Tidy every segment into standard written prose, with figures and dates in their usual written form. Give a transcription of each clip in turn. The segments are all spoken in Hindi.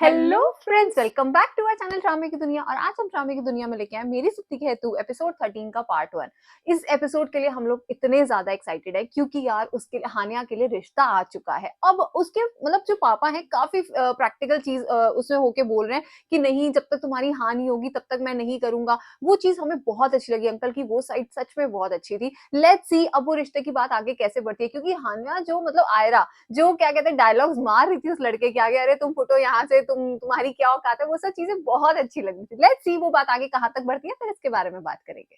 Hello friends, welcome back to our channel ड्रामे की दुनिया। और आज हम ड्रामे की दुनिया में लेके आए मेरी सुप्ति के हेतु एपिसोड 13 का पार्ट 1। इस एपिसोड के लिए हम लोग इतने ज्यादा एक्साइटेड है क्योंकि यार उसके लिए हानिया के लिए रिश्ता आ चुका है। अब उसके मतलब जो पापा हैं काफी प्रैक्टिकल चीज उसमें होके बोल रहे हैं कि नहीं, जब तक तुम्हारी हानि होगी तब तक मैं नहीं करूंगा। वो चीज हमें बहुत अच्छी लगी, अंकल की वो साइड सच में बहुत अच्छी थी। लेट्स सी अब वो रिश्ते की बात आगे कैसे बढ़ती है, क्योंकि हानिया जो मतलब आयरा जो क्या कहते हैं डायलॉग्स मार रही थी उस लड़के के आगे, अरे तुम फुटो यहाँ से, तुम्हारी क्या औकात है, वो सब चीजें बहुत अच्छी लग रही थी। लेट्स सी वो बात आगे कहाँ तक बढ़ती है, फिर इसके बारे में बात करेंगे।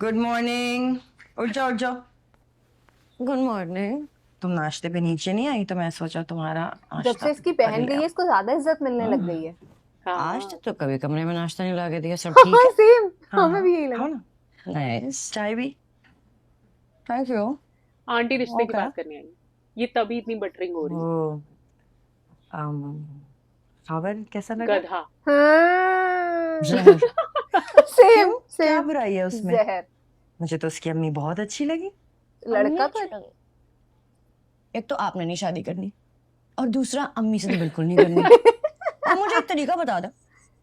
Good morning. उठ जाओ उठ जाओ। Good morning. तुम नाश्ते पे नीचे नहीं आई तो मैं सोचा तुम्हारा जब नाश्ता से इसकी कर बहन गई लिया। है इसको ज्यादा इज्जत मिलने लग गई है। आज तक तो कभी कमरे में नाश्ता नहीं ला के दिया, सब ठीक हाँ है। सेम, हाँ, हमें भी यही खाओ लगा। ना, नाइस, चाय भी। Thank you. आंटी रिश्ते की Okay. बात करने आई, ये तभी इतनी बटरिंग हो रही है। वो खबर कैसा लगा? गधा। जहर। सेम क्या सेम। बुराई है उसमें? जहर। मुझे तो उसकी अम्मी बहुत अच्छी लगी। लड़का तो एक तो आपने नहीं शादी करनी और दूसरा अम्मी से तो बिल्कुल नहीं करनी। और मुझे एक तरीका बता दो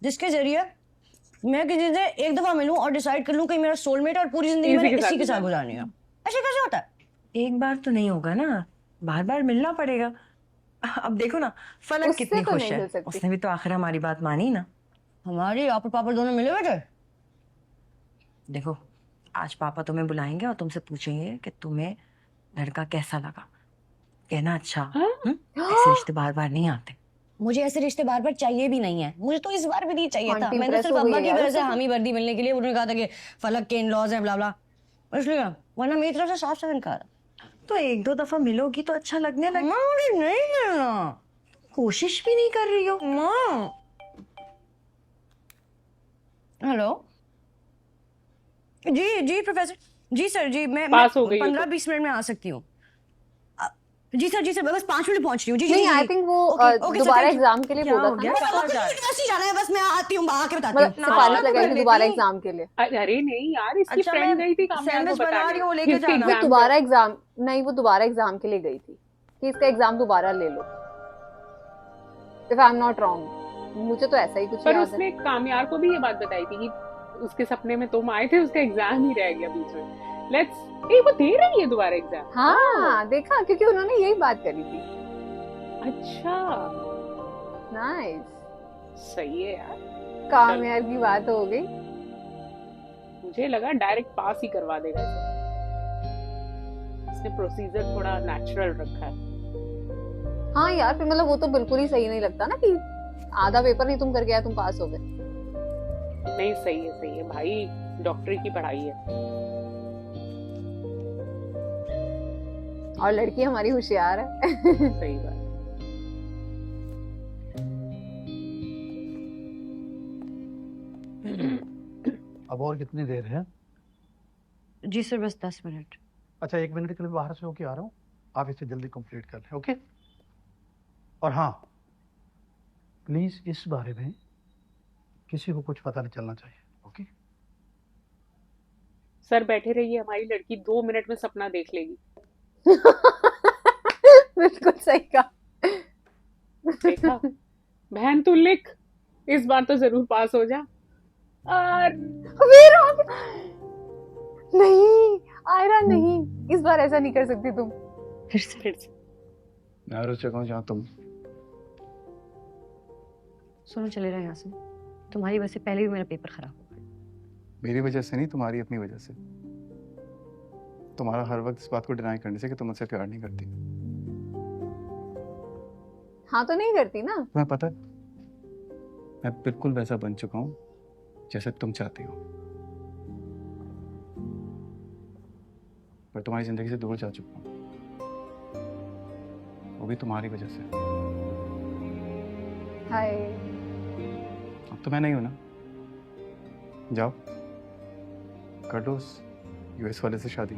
जिसके जरिए मैं किसी से एक दफा मिलूं और डिसाइड कर लूं कि मेरा सोलमेट और पूरी जिंदगी मैंने इसी के साथ गुजारनी है। ऐसे कैसे होता है? एक बार तो नहीं होगा ना, बार बार मिलना पड़ेगा। अब देखो ना, फलक उससे कितनी तो खुश नहीं है। मिल सकती। उसने भी तो आखिर हमारी बात मानी ना। हमारी आप और पापा दोनों मिले हुए थे। देखो, आज पापा तुम्हें बुलाएंगे और तुमसे पूछेंगे कि तुम्हें लड़का कैसा लगा। कहना अच्छा। हाँ? ऐसे रिश्ते बार बार नहीं आते। मुझे ऐसे रिश्ते बार बार चाहिए भी नहीं है, मुझे तो इस बार भी नहीं चाहिए था। आंटी मैंने तो impress सिर्फ हो गई अब्बा है की यार वजह से उससे तो। हामी वर्दी मिलने के लिए उन्होंने कहा था कि फलक के इन-लॉज हैं ब्ला ब्ला, इसलिए। वरना मेरी तरफ से साफ साफ इनकार। तो एक दो दफा मिलोगी तो अच्छा लगने लगे। माँ मुझे नहीं मिलना। कोशिश भी नहीं कर रही हो। माँ। हेलो। जी जी प्रोफेसर। जी सर, जी मैं पास हो गई हो 15-20 मिनट में आ सकती हूँ। जी सर मैं बस 5 मिनट में पहुंच रही हूँ। जी जी नहीं, जी आई जी। थिंक वो ओके ओके सर, दोबारा थैंक यू। एग्जाम के लिए क्या बोला हो था गया? ना। कहाँ जा रहे? यूनिवर्सिटी जाना है, बस मैं आती हूँ, आके बताती मतलब हूँ। सिफारिश नाश्ता तो लगाई कर थी लेती। दोबारा एग्जाम के लिए। अरे नहीं यार, इसकी अच्छा, फ्रेंड मैं गई थी कामयाब को सैंडविच बना बताने रही हूँ, कि लेके इसके जाना। वो एग्जाम दोबारा एग्जाम नहीं, वो दोबारा एग्जाम के लिए गई थी कि इसका एग्जाम दोबारा ले लो, if I am not wrong. मुझे तो ऐसा ही कुछ पर याद है। उसने कामयाब को भी ये बात बताई थी कि उसके सपने में तुम आए थे, उसका एग्जाम ही रह गया बीच में। लेट्स वो दे रही है दोबारा एग्जाम। हाँ देखा, क्योंकि उन्होंने यही बात करी थी। अच्छा, नाइस, सही है यार। कामयाब की बात हो गई। मुझे लगा डायरेक्ट पास ही करवा देगा इसे। इसने प्रोसीजर थोड़ा नेचुरल रखा है। हाँ यार, फिर मतलब वो तो बिल्कुल ही सही नहीं लगता ना कि आधा पेपर नहीं तुम करके आए, तुम पास हो गए। नहीं, सही है भाई, डॉक्टरी की पढ़ाई है। और लड़की हमारी होशियार है। सही बात। अब और कितनी देर है? जी सर, बस 10 मिनट। अच्छा, 1 मिनट के लिए बाहर से होके आ रहा हूँ, आप इसे जल्दी कंप्लीट कर लें, ओके? और हाँ, प्लीज इस बारे में किसी को कुछ पता नहीं चलना चाहिए, ओके? सर बैठे रहिए, हमारी लड़की 2 मिनट में सपना देख लेगी। बिल्कुल सही कहा। देखा, बहन तू लिख, इस बार तो जरूर पास हो जा। और नहीं आयरा, नहीं, इस बार ऐसा नहीं कर सकती तुम। फिर से मैं उस जगह जहाँ तुम सुनो, चले रहे यहाँ से। तुम्हारी वजह से पहले भी मेरा पेपर खराब हो गया। मेरी वजह से नहीं, तुम्हारी अपनी वजह से। तुम्हारा हर वक्त इस बात को डिनाई करने से कि तुम मुझसे प्यार नहीं करती। हाँ तो नहीं करती ना। तुम्हें पता है, मैं बिल्कुल वैसा बन चुका हूँ जैसे तुम चाहती हो, पर तुम्हारी जिंदगी से दूर जा चुका हूँ, वो भी तुम्हारी वजह से। हाय। अब तो मैं नहीं हूं ना, जाओ कर लो उस यूएस वाले से शादी।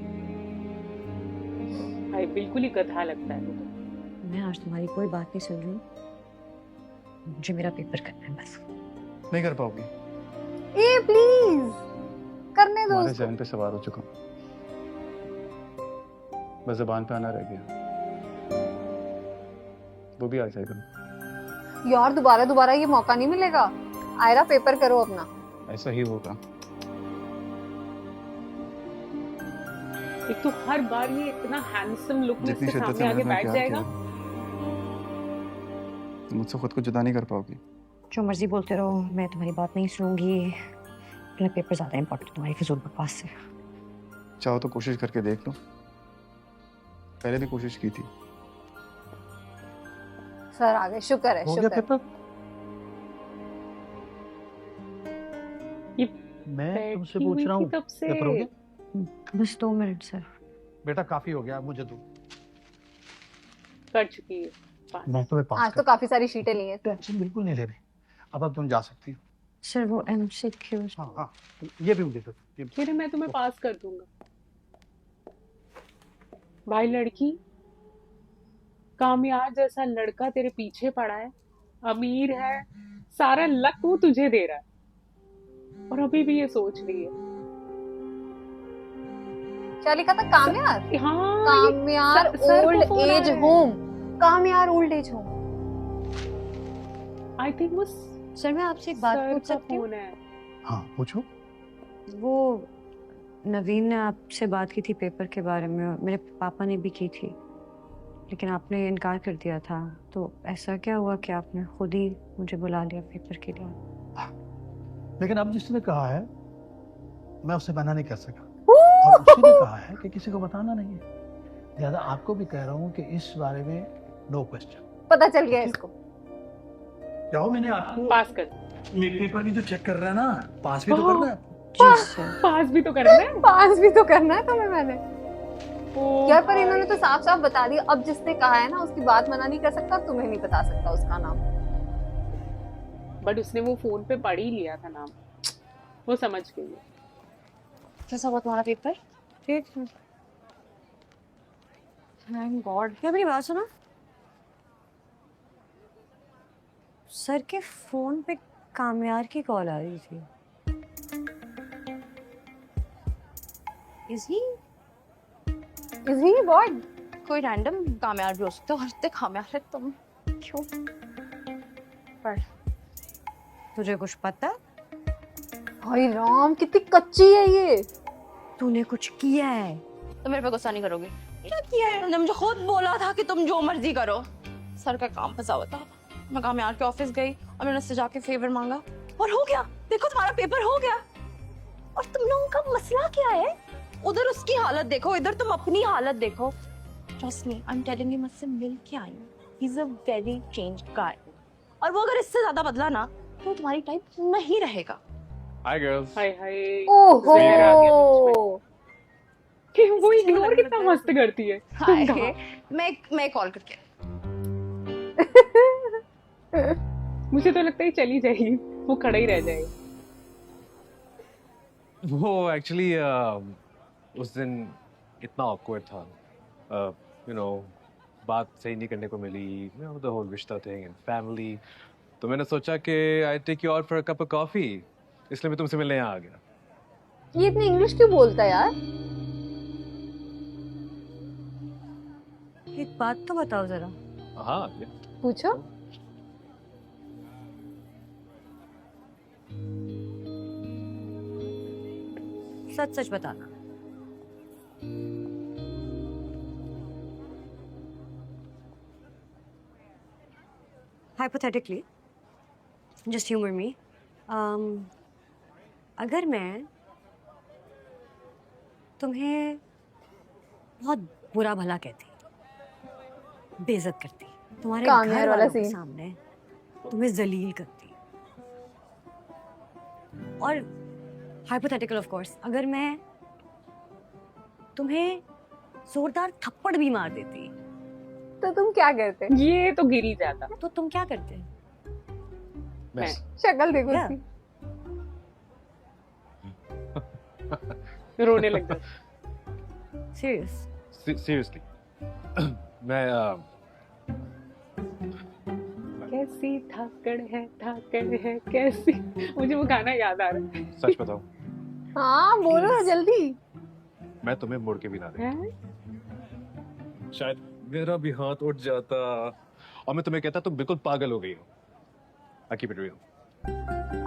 भाई बिल्कुल ही गधा लगता है मुझे। मैं आज तुम्हारी कोई बात नहीं सुन रही। मुझे मेरा पेपर करना है बस। नहीं कर पाओगी, ए प्लीज करने दो तुम्हारे उसको। जहन पे सवार हो चुका हूं, बस ज़बान पे आना रह गया। वो भी आ जाएगा। यार दोबारा दोबारा ये मौका नहीं मिलेगा। आयरा पेपर करो अपना। ऐसा ही होगा। एक तो हर बार ये इतना हैंडसम लुक में जितनी इसके शिद्दत सामने से आके मैंने बैठ प्यार जाएगा। किया, तुम मुझसे खुद को जुदा नहीं कर पाओगी। जो मर्जी बोलते रहो, मैं तुम्हारी बात नहीं सुनूंगी। अपना पेपर ज्यादा इंपॉर्टेंट तुम्हारी फिजूल बकवास से। चाहो तो कोशिश करके देख लो, पहले भी कोशिश की थी। सर आ गए, शुक्र है हो गया शुक्र। पेपर? ये मैं तुमसे बैठी पूछ हुई रहा थी हूँ, तब से। पेपर हो गया? बस 2 मिनट सर। बेटा काफी हो गया, अब मुझे दो। कर चुकी है। मैं तुम्हें पास आज तो काफी सारी शीटें ली हैं। टेंशन बिल्कुल नहीं ले रही। अब तुम जा सकती हो। सर वो MCQs। हाँ हाँ, ये भी मुझे दो। ये फिर मैं तुम्हें पास कर दूंगा। भाई लड़की, कामयाब जैसा लड़का तेरे पीछे पड़ा है, अमीर है, सारा लक वो तुझे दे रहा है, और अभी भी ये सोच रही है। क्या लिखा था? कामयार? हाँ, कामयार सर को ओल्ड फोन आ एज रहा है। होम। कामयार old age home. I think वो सर मैं आपसे एक बात सर पूछ का सकती हूँ? फोन है। हाँ पूछो। वो नवीन ने आपसे बात की थी पेपर के बारे में, और मेरे पापा ने भी की थी, लेकिन आपने इनकार कर दिया था। तो ऐसा क्या हुआ कि आपने खुद ही मुझे बुला लिया पेपर के लिए? लेकिन अब जिसने कहा है, मैं उससे मना नहीं कर सका, और उसी ने कहा है कि किसी को बताना नहीं है। ज्यादा आपको भी कह रहा हूँ कि इस बारे में नो क्वेश्चन। पता चल गया इसको। जाओ, मैंने आपको पास कर। मेरे पेपर भी तो चेक कर रहा है ना, पास भी तो करना है। जी सर। पास भी तो करना है। पास भी तो करना है तुम्हें मैंने। ओ यार पर भाई। इन्होंने तो साफ साफ बता दिया, अब जिसने कहा है ना उसकी बात मना नहीं कर सकता, तुम्हें नहीं बता सकता उसका नाम। बट उसने वो फोन पे पढ़ ही लिया था नाम, वो समझ गई है। कैसा हुआ तुम्हारा पेपर? ठीक है। Thank God. क्या मेरी बात सुना? सर के फोन पे कामयार की कॉल आ रही थी। Is he? Is he boy? कोई रैंडम कामयार भी हो सकता है, और इतने कामयार है तुम क्यों? पर तुझे कुछ पता? हाय राम, कितनी कच्ची है ये। तूने कुछ किया है तो मेरे पे गुस्सा नहीं करोगे? क्या किया है? तुमने मुझे खुद बोला था कि तुम जो मर्जी करो। सर का काम फंसा हुआ था, मैं कामयार के ऑफिस गई और मैंने उससे जाके फेवर मांगा, और हो गया। देखो तुम्हारा पेपर हो गया। और तुम लोगों का मसला क्या है? उधर उसकी हालत देखो, इधर तुम अपनी हालत देखो। Trust me, I am telling you, मुझसे मिल के आई हूँ। He is a very changed guy, और वो अगर इससे ज्यादा बदला ना तो तुम्हारी टाइप नहीं रहेगा। Hi girls. Hi hi. ओहो। जहर आ गया बीच में। कि वो इग्नोर कितना मस्त करती है। हाय, मैं कॉल करके। मुझे तो लगता है चली जाएगी, वो खड़ा ही रह जाएगा। वो एक्चुअली उस दिन इतना ऑकवर्ड था, यू नो, बात सही नहीं करने को मिली, यू नो, द होल रिश्ता थिंग एंड फैमिली। तो मैंने सोचा कि I take you out for a cup of coffee, इसलिए मैं तुमसे मिलने यहाँ आ गया। ये इतनी इंग्लिश क्यों बोलता है यार? एक बात तो बताओ जरा। हाँ, पूछो। सच सच बताना। Hypothetically, just humor me. अगर मैं तुम्हें बहुत बुरा भला कहती, बेइज्जत करती, तुम्हारे कामयार घर वाला वालों के scene। सामने तुम्हें जलील करती, और हाइपोथेटिकल ऑफ कोर्स, अगर मैं तुम्हें जोरदार थप्पड़ भी मार देती, तो तुम क्या करते? ये तो गिर ही जाता। तो तुम क्या करते? मैं शक्ल देखो Yeah. उसकी। रोने लग जाता। सीरियस? सीरियसली मैं कैसी धाकड़ है कैसी। मुझे वो गाना याद आ रहा है। सच बताऊं, हाँ बोलो ना जल्दी। मैं तुम्हें मुड़ के भी ना देखता। हैं? शायद मेरा भी हाथ उठ जाता और मैं तुम्हें कहता तुम बिल्कुल पागल हो गई हो। I keep it real.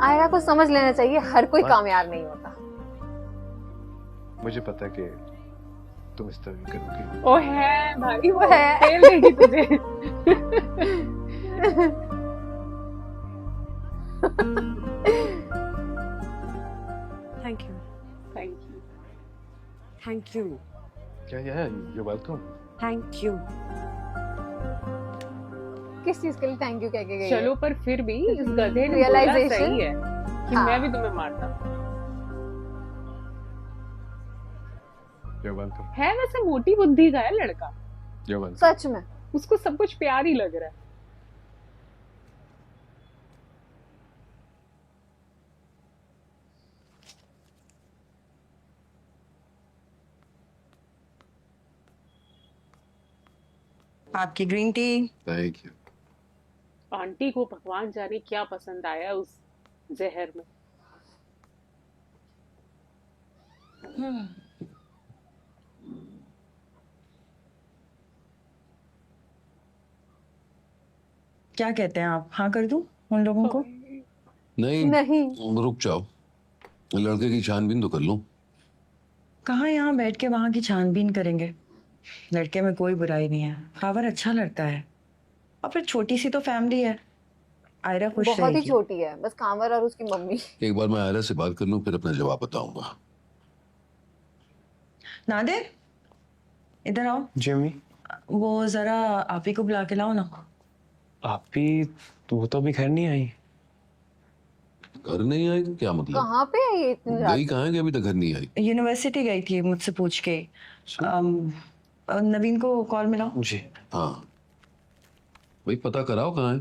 Ayra को समझ लेना चाहिए, हर कोई What? कामयाब नहीं होता। मुझे पता है कि तुम इस तरह करोगी। ओ है भाई, वो है। फेल देगी तुझे। Thank you, thank you. Thank you, Yeah, you're welcome. Thank you. किस चीज के लिए थैंक यू कह के गई है? चलो, पर फिर भी इस गधे ने बोला Realization? सही है कि हाँ। मैं भी तुम्हें मारता। You're welcome. है वैसे मोटी बुद्धि का है लड़का, You're welcome. सच में। उसको सब कुछ प्यार ही लग रहा है। आपकी green tea. Thank you. Aunty को भगवान जाने क्या पसंद आया उस जहर में। क्या कहते हैं आप, हाँ कर दूं उन लोगों को? नहीं, रुक जाओ, लड़के की छानबीन तो कर लूं। कहाँ यहाँ बैठ के वहां की छानबीन करेंगे? लड़के में कोई बुराई नहीं है, खावर अच्छा लगता है, और फिर छोटी सी तो फैमिली है, आयरा खुश बहुत ही रहेगी। छोटी है, बस कांवर और उसकी मम्मी। एक बार मैं आयरा से बात कर लूं, फिर अपना जवाब बताऊंगा। नादिर, इधर आओ। जिमी, वो जरा आप ही को बुला के लाओ ना। आप भी वो तो अभी घर नहीं आई। घर नहीं आई? क्या मतलब? कहाँ पे है ये इतनी रात गई कहाँ है कि अभी तक घर नहीं आई? यूनिवर्सिटी गई थी मुझसे पूछ के। नवीन को कॉल मिलाओ। जी। हाँ भाई, पता कराओ कहाँ है।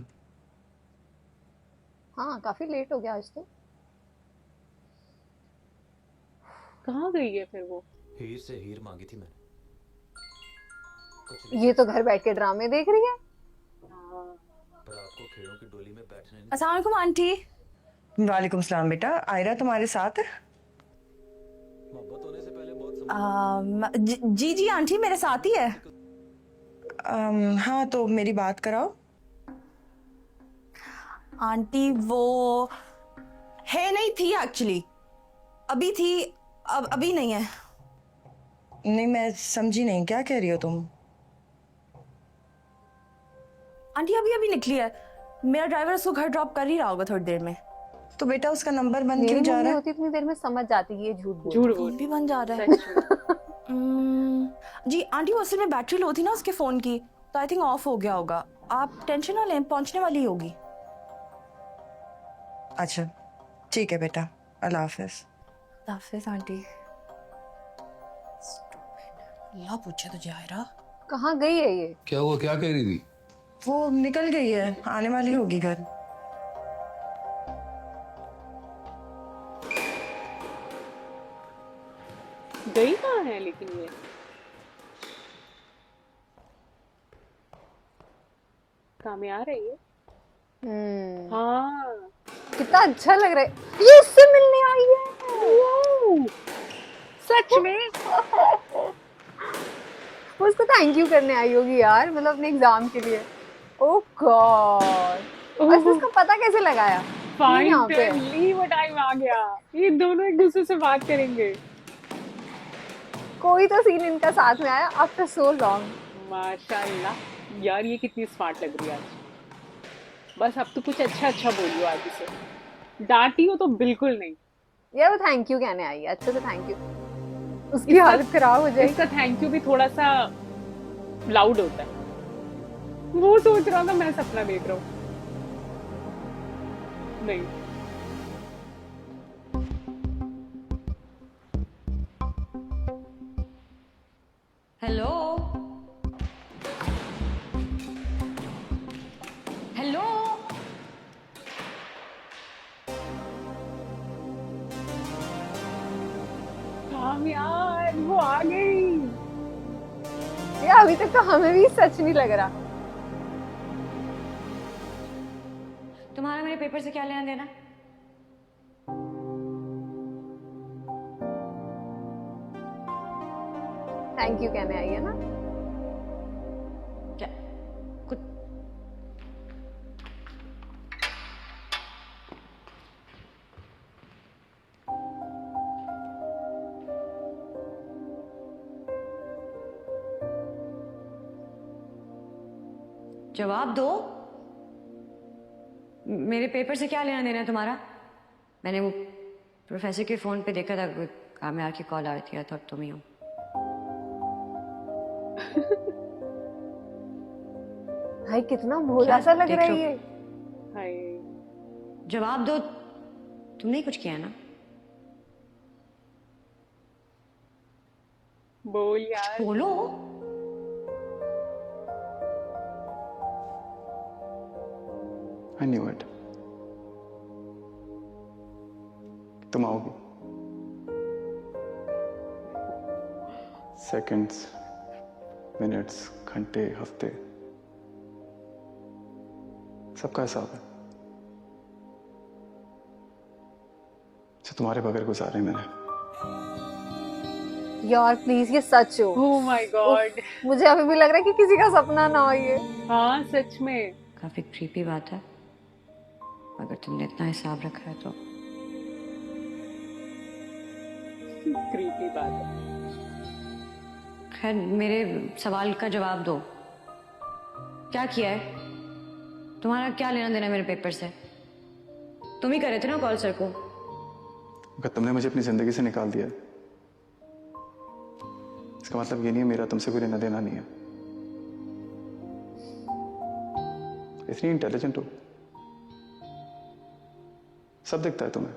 हाँ, काफी लेट हो गया आज तो। कहाँ गई है फिर वो? हीर से हीर मांगी थी मैंने। ये तो घर बैठ के ड्रामे देख रही है। पर आपको खेड़ों की डोली में बैठने नहीं। अस्सलाम वालेकुम आंटी। वालेकुम सलाम बेटा, आयरा तुम्हारे साथ है? मोहब्बत होने से पहले बहुत जी जी आंटी मेरे साथ ही है। हाँ तो मेरी बात कराओ। आंटी वो है नहीं थी एक्चुअली, अभी थी, अब अभी नहीं है। नहीं मैं समझी नहीं, क्या कह रही हो तुम? आंटी अभी अभी निकली है, मेरा ड्राइवर उसको घर ड्रॉप कर ही रहा होगा थोड़ी देर में। तो बेटा उसका नंबर बंद मेरी क्यों जा मम्मी रहा है? होती इतनी देर में समझ जाती है ये झूठ बोल। झूठ फोन बोल। भी बंद जा रहा है। सच में। जी आंटी वो असल में बैटरी लो थी ना उसके फोन की, तो आई थिंक ऑफ हो गया होगा। आप टेंशन ना लें, पहुंचने वाली ही होगी। अच्छा ठीक है बेटा, अल्लाह हाफिज। हाफिज आंटी। अल्लाह पूछे तुझे आयरा। कहाँ गई है ये? क्या हुआ, क्या कह रही थी? वो निकल गई है, आने वाली होगी घर। गई कहाँ है लेकिन ये? काम में आ रही है। हाँ, कितना अच्छा लग रहा है। ये इससे मिलने आई है। सच में। वो उसको थैंक यू करने आई होगी यार, मतलब अपने एग्जाम के लिए। ओह गॉड। और इसका पता कैसे लगाया? ये यहाँ पे है। फाइनली वो टाइम आ गया, ये दोनों एक दूसरे से बात करेंगे। कोई तो सीन इनका साथ में आया आफ्टर सो लॉन्ग। माशाल्लाह यार, ये कितनी स्मार्ट लग रही है आज। बस अब तो कुछ अच्छा अच्छा बोलियो आज इसे। डांटी हो तो बिल्कुल नहीं। यार वो थैंक यू कहने आई है, अच्छे से थैंक यू। उसकी इसका- हालत खराब हो जाएगी। इसका थैंक यू भी थोड़ा सा लाउड होता है। वो सोच रहा था मैं सपना देख रहा हूँ। नहीं, हेलो हेलो, काम यार वो आ गई। यार अभी तक तो हमें भी सच नहीं लग रहा। तुम्हारा मेरे पेपर से क्या लेना देना? थैंक यू कहने आई है ना। क्या कुछ जवाब दो। मेरे पेपर से क्या लेना देना है तुम्हारा? मैंने वो प्रोफेसर के फोन पे देखा था, कामयार की कॉल आ रही थी, तो तुम ही हो। भाई कितना भोला सा लग देख रहा लो। है ये। हाय जवाब दो, तुमने ही कुछ किया ना? बोल यार। बोलो। I knew it. तुम आओगी। सेकंड्स, मिनट्स, घंटे, हफ्ते, सबका हिसाब है जो तुम्हारे बगैर गुजारे मैंने। यार प्लीज ये सच हो। ओह माय गॉड। मुझे अभी भी लग रहा है कि किसी का सपना ना हो ये। हाँ सच में। काफी क्रीपी बात है, अगर तुमने इतना हिसाब रखा है तो। क्रीपी बात है। खैर, मेरे सवाल का जवाब दो। क्या किया है? तुम्हारा क्या लेना देना मेरे पेपर से? तुम ही कर रहे थे ना कॉल सर को। अगर तुमने मुझे अपनी जिंदगी से निकाल दिया, इसका मतलब ये नहीं है मेरा तुमसे कोई लेना देना नहीं है। इतनी इंटेलिजेंट हो, सब दिखता है तुम्हें,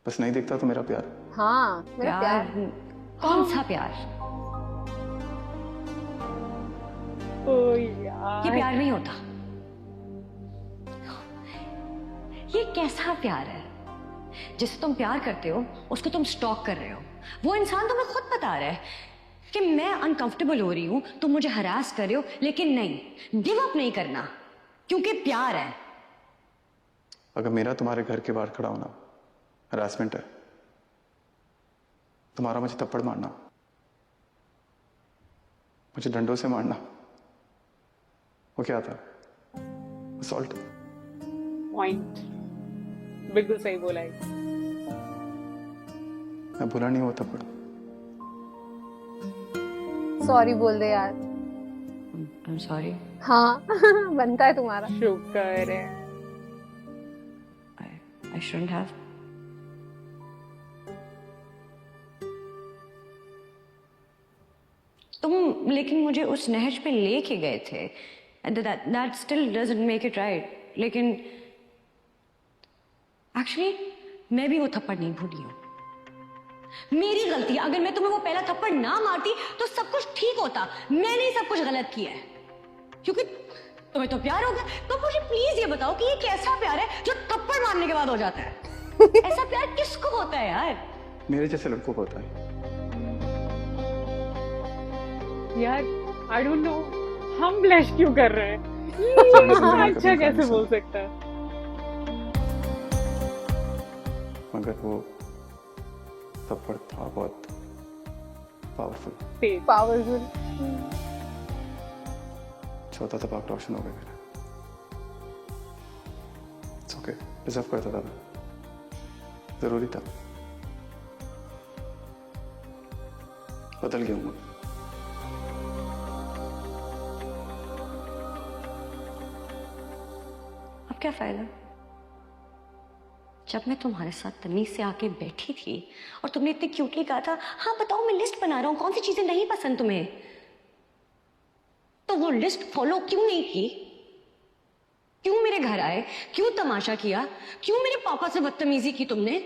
बस नहीं दिखता तो मेरा प्यार। हाँ मेरा प्यार। कौन सा प्यार? ओह ये यार। प्यार नहीं होता। ये कैसा प्यार है? जिसे तुम प्यार करते हो उसको तुम स्टॉक कर रहे हो। वो इंसान तुम्हें खुद बता रहा है कि मैं अनकंफर्टेबल हो रही हूं, तुम मुझे हरास कर रहे हो, लेकिन नहीं, गिव अप नहीं करना, क्योंकि प्यार है। अगर मेरा तुम्हारे घर के बाहर खड़ा होना हरासमेंट है, तुम्हारा मुझे थप्पड़ मारना, मुझे डंडों से मारना, वो क्या था? असॉल्ट। पॉइंट बिल्कुल सही बोला है। मैं भूला नहीं वो थप्पड़। सॉरी बोल दे यार। I'm sorry. हाँ बनता है तुम्हारा। शुक्र है। I shouldn't have. तुम लेकिन मुझे उस नहर पे लेके गए थे, that still doesn't make it right. लेकिन एक्चुअली मैं भी वो थप्पड़ नहीं भूली हूँ। मेरी गलती है। अगर मैं तुम्हें वो पहला थप्पड़ ना मारती तो सब कुछ ठीक होता। मैंने ही सब कुछ गलत किया है, क्योंकि तुम्हें तो प्यार हो गया। तो मुझे प्लीज ये बताओ कि ये कैसा प्यार है जो थप्पड़ मारने के बाद हो जाता है? ऐसा प्यार किसको होता है यार? मेरे जैसे लड़कों को होता है। यार आई डोंट नो, हम ब्लश क्यों कर रहे हैं? अच्छा कैसे बोल सकता है? मगर वो थप्पड़ था बहुत पावरफुल। तेज। पावरफुल। छोटा था, पाक रोशन हो गया मेरा। It's okay, डिजर्व करता था मैं, जरूरी था। बदल गया हूं मैं। अब क्या फायदा? जब मैं तुम्हारे साथ तमीज से आके बैठी थी और तुमने इतने क्यूटली कहा था, हाँ बताओ मैं लिस्ट बना रहा हूं, कौन सी चीजें नहीं पसंद तुम्हें, तो वो लिस्ट फॉलो क्यों नहीं की? क्यों मेरे घर आए? क्यों तमाशा किया? क्यों मेरे पापा से बदतमीजी की तुमने?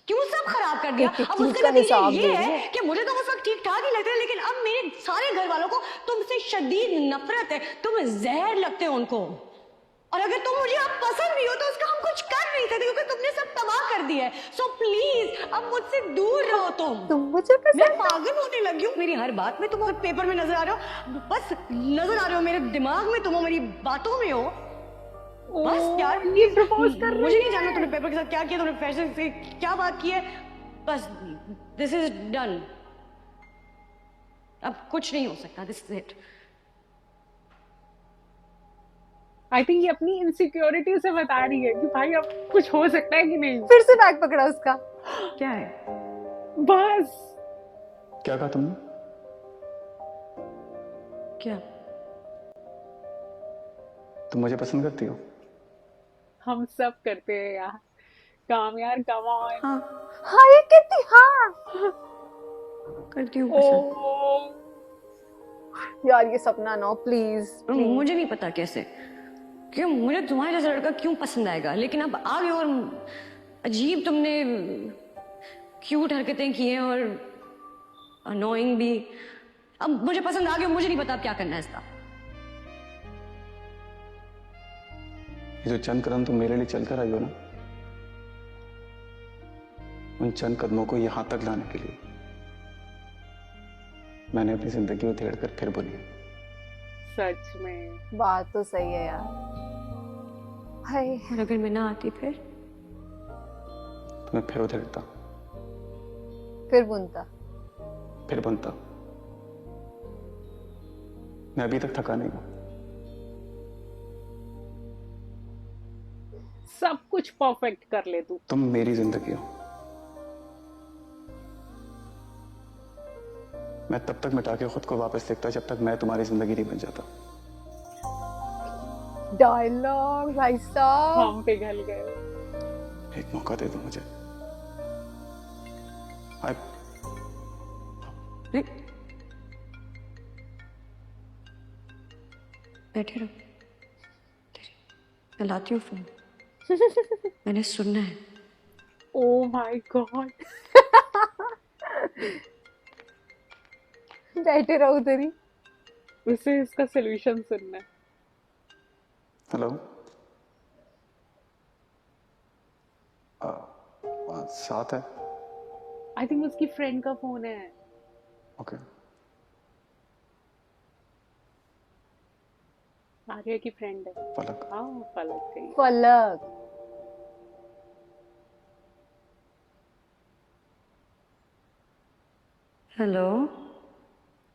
क्यों सब खराब कर दिया? अब उसका नतीजा ये है कि मुझे तो वो सब ठीक ठाक ही लगता है, लेकिन अब मेरे सारे घर वालों को तुमसे शदीद नफरत है। तुम जहर लगते हो उनको, और अगर तुम मुझे अब पसंद भी हो तो उसका हम कुछ कर नहीं सकते, क्योंकि तुमने सब तबाह कर दिया है। सो प्लीज अब मुझसे दूर रहो। तुम मुझे मैं पागल होने लगी हूँ। मेरी हर बात में तुम और पेपर में नजर आ रहे हो, बस नजर आ रहे हो, मेरे दिमाग में तुम हो, मेरी बातों में हो। बस यार, ये प्रपोज कर रही मुझे नहीं जानना तुमने पेपर के साथ क्या किया, तुमने फैशन से क्या बात की है। बस दिस इज डन, अब कुछ नहीं हो सकता। This is it. I think ये अपनी इनसिक्योरिटी से बता रही है कि भाई अब कुछ हो सकता है कि नहीं। फिर से बैग पकड़ा उसका। क्या है? बस क्या कहा तुमने? क्या? तुम मुझे पसंद करती हो? हम सब करते हैं यार, काम यार, कम ऑन। हाँ हाँ ये कितनी, हाँ करती हूँ पसंद। ओ यार ये सपना नो प्लीज प्लीज। मुझे नहीं पता कैसे, क्यों मुझे तुम्हारे जैसा लड़का क्यों पसंद आएगा, लेकिन अब आ गए और अजीब तुमने क्यूट हरकतें की हैं और अनोइंग भी। अब मुझे पसंद आ गया, मुझे नहीं पता अब क्या करना है इसका। ये जो चंद कदम तुम मेरे लिए चलकर आई हो ना, उन चंद कदमों को यहां तक लाने के लिए मैंने अपनी जिंदगी उधेड़ कर फिर बुनी। सच में बात तो सही है यार। हाय और अगर मैं ना आती फिर? तो मैं फिर उधेड़ता, फिर बुनता। फिर बनता। मैं अभी तक थका नहीं हूं। सब कुछ परफेक्ट कर ले तू। तुम मेरी जिंदगी हो। मैं तब तक मिटा के खुद को वापस लिखता जब तक मैं तुम्हारी जिंदगी नहीं बन जाता। डायलॉग भाई साहब। हम पिघल गए। एक मौका दे दो मुझे। बैठे रहो, मैं लाती हूँ फोन। मैंने सुनना है। Oh my God. बैठे रहो उधर ही। उसे इसका सोल्यूशन सुनना है। हेलो, साथ है। आई थिंक उसकी फ्रेंड का फोन है। ओके। आर्या की फ्रेंड है। पलक। हाँ पलक गई। पलक। हेलो,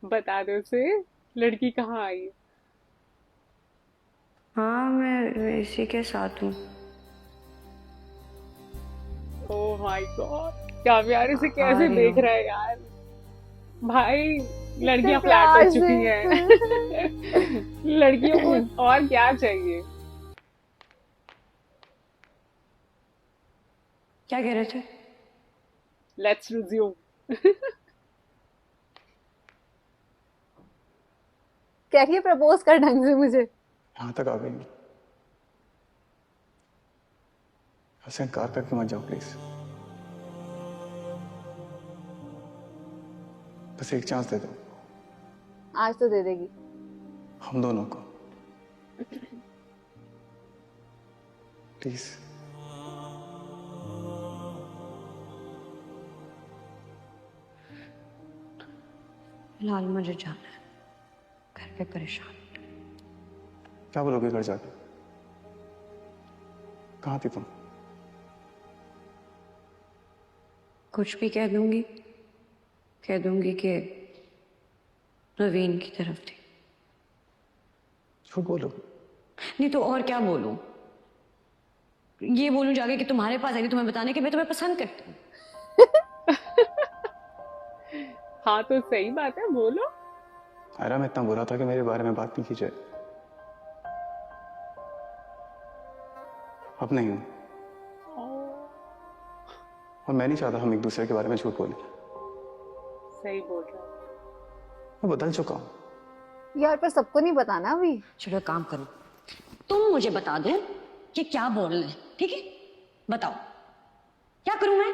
बता दो उसे लड़की कहाँ आई। हाँ मैं इसी के साथ हूँ। ओ माय गॉड, क्या प्यार इसे आ कैसे रही देख हूँ। रहा है यार। भाई लड़कियां इतने फ्लैट हो प्यार चुकी से। हैं। लड़कियों को और क्या चाहिए। क्या कह रहे थे? Let's resume. कह रही है प्रपोज कर ढंग से मुझे। यहां तक आ गई हूं। ऐसे इनकार करके मत जाओ प्लीज। बस एक चांस दे दो आज तो दे देगी। हम दोनों को, प्लीज। फिलहाल मुझे जाना है, घर पे परेशान। क्या बोलोगे घर जाके? कहाँ थी तुम? कुछ भी कह दूंगी कि नवीन की तरफ थी। झूठ बोलो। नहीं तो और क्या बोलूं? ये बोलूं जाके कि तुम्हारे पास आई थी तुम्हें बताने कि मैं तुम्हें पसंद करती हूँ। हाँ तो सही बात है, बोलो। आयरा, मैं इतना बुरा था कि मेरे बारे में बात नहीं की जाए। अब नहीं हूं, और मैं नहीं चाहता हम एक दूसरे के बारे में झूठ बोले। सही बोल रहा है। मैं बदल चुका हूं। यार पर सबको नहीं बताना अभी। चलो एक काम करो, तुम मुझे बता दो कि क्या बोलना है, ठीक है? बताओ क्या करूं मैं?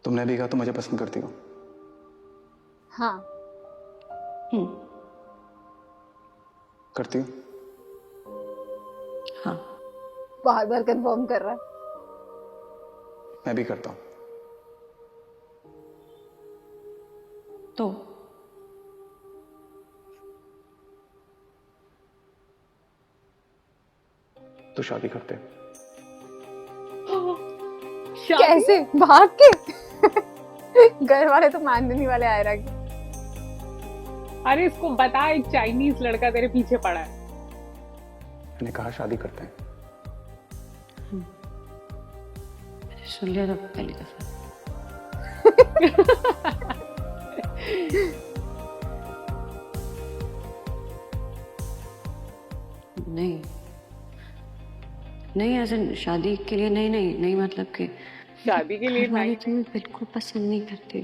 तुमने भी कहा तो मुझे पसंद करती हो। हाँ करती हो? हाँ। बार बार कंफर्म कर रहा है। मैं भी करता हूं। तो शादी करते हैं। कैसे भाग के? घर वाले तो मानने नहीं वाले आयरा के। अरे इसको बता, एक चाइनीज लड़का तेरे पीछे पड़ा है। मैंने कहा शादी करते हैं। मैंने सुन लिया था पहली दफा। नहीं नहीं, ऐसे शादी के लिए नहीं नहीं नहीं, मतलब कि शादी के लिए घर वाले नहीं। तुम्हें बिल्कुल पसंद नहीं करते।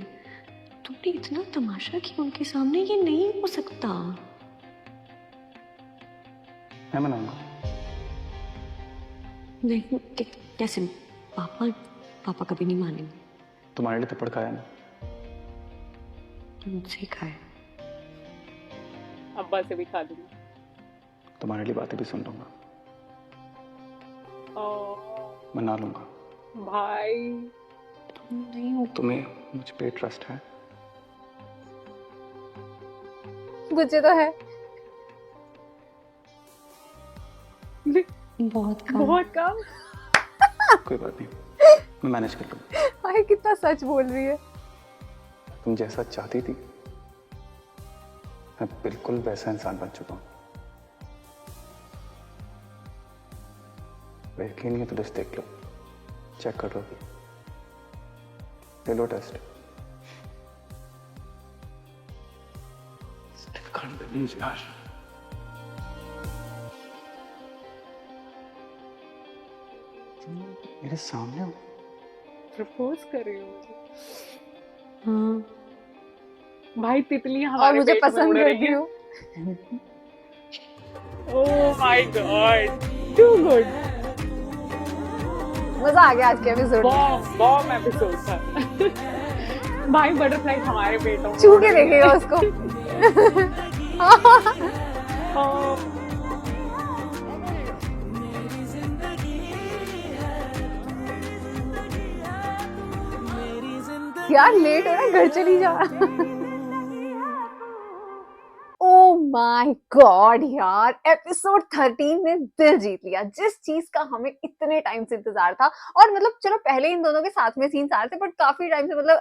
तुमने इतना तमाशा किया उनके सामने, ये नहीं हो सकता। मैं मनाऊंगा। नहीं कैसे? पापा पापा कभी नहीं मानेंगे। तुम्हारे लिए थप्पड़ खाया ना। मुझसे ही खाए। अब्बा से भी खा लूंगी। तुम्हारे लिए बातें भी सुन लूंगा, ओ मना लूंगा। भाई तुम नहीं हो। तुम्हें मुझ पे ट्रस्ट है? मुझे तो है। बहुत कम। बहुत कम। कोई बात नहीं, मैं मैनेज कर लूंगा। भाई कितना सच बोल रही है। तुम जैसा चाहती थी, मैं बिल्कुल वैसा इंसान बन चुका हूँ। यकीन नहीं है तो लिस्ट देख लो, चेक कर लो। ले लो टेस्ट। यार मेरे सामने हो। प्रपोज कर रही हूँ मुझे। हाँ भाई तितलियां और हमारे मुझे पेट में पसंद उड़ रही करती हैं। हूँ। Oh my God, too good. मजा आ गया आज के एपिसोड में। बॉम एपिसोड था। भाई बटरफ्लाई हमारे पेटों में छू उड़ के रही देखेगा है। उसको। ओह, यार लेट हो रहा है, घर चली जा। ओ माय गॉड यार, एपिसोड 13 ने दिल जीत लिया। जिस चीज का हमें इतने टाइम से इंतजार था, और मतलब चलो पहले इन दोनों के साथ में सीन्स आ रहे थे, बट काफी टाइम से मतलब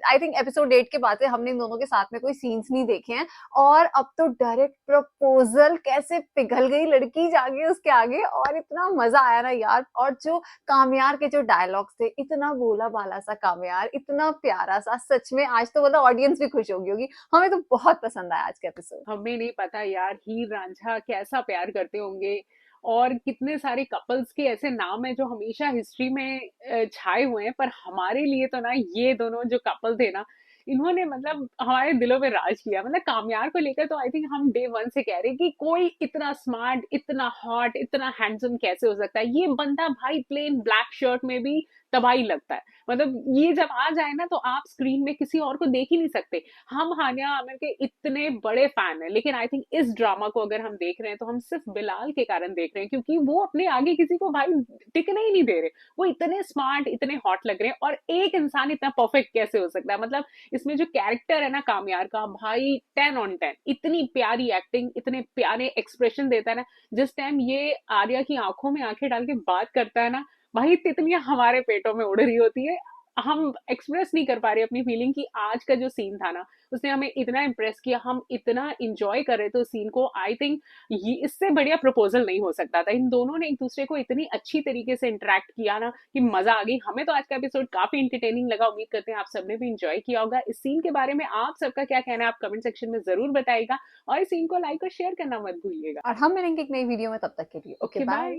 आई थिंक एपिसोड 8 के बाद से हमने इन दोनों के साथ में कोई सीन्स नहीं देखे हैं। और अब तो डायरेक्ट प्रपोजल, कैसे पिघल गई लड़की जाके उसके आगे, और इतना मजा आया ना यार। और जो कामयार के जो डायलॉग्स थे, इतना बोला बाला सा कामयार, इतना प्यारा सा, सच में आज तो मतलब ऑडियंस भी खुश होगी। हमें तो बहुत पसंद आया आज का एपिसोड। हमें नहीं पता यार हीर रांझा कैसा प्यार करते होंगे, और कितने सारे कपल्स के ऐसे नाम हैं जो हमेशा हिस्ट्री में छाए हुए हैं, पर हमारे लिए तो ना ये दोनों जो कपल थे ना, इन्होंने मतलब हमारे दिलों में राज किया। मतलब कामयार को लेकर तो आई थिंक हम डे वन से कह रहे हैं कि कोई इतना स्मार्ट, इतना हॉट, इतना हैंडसम कैसे हो सकता है। ये बंदा भाई प्लेन ब्लैक शर्ट में भी तबाही लगता है। मतलब ये जब आ जाए ना तो आप स्क्रीन में किसी और को देख ही नहीं सकते। हम हानिया आमिर के इतने बड़े फैन हैं, लेकिन आई थिंक इस ड्रामा को अगर हम देख रहे हैं तो हम सिर्फ बिलाल के कारण देख रहे हैं, क्योंकि वो अपने आगे किसी को भाई टिकने ही नहीं दे रहे। वो इतने स्मार्ट, इतने हॉट लग रहे हैं, और एक इंसान इतना परफेक्ट कैसे हो सकता है। मतलब इसमें जो कैरेक्टर है ना कामयार का, भाई 10 on 10। इतनी प्यारी एक्टिंग, इतने प्यारे एक्सप्रेशन देता है ना। जिस टाइम ये आर्या की आंखों में आंखें डाल के बात करता है ना, भाई तितलियां हमारे पेटों में उड़ रही होती है। हम एक्सप्रेस नहीं कर पा रहे अपनी फीलिंग कि आज का जो सीन था ना, उसने हमें इतना इम्प्रेस किया, हम इतना इंजॉय कर रहे थे उस सीन को। आई थिंक ये इससे बढ़िया प्रपोजल नहीं हो सकता था। इन दोनों ने एक दूसरे को इतनी अच्छी तरीके से इंटरेक्ट किया ना कि मजा आ गई। हमें तो आज का एपिसोड काफी इंटरटेनिंग लगा। उम्मीद करते हैं आप सबने भी इंजॉय किया होगा। इस सीन के बारे में आप सबका क्या कहना है, आप कमेंट सेक्शन में जरूर बताइएगा, और इस सीन को लाइक और शेयर करना मत भूलिएगा। और हम मिलेंगे एक नई वीडियो में, तब तक के लिए ओके ओके बाय। बाय।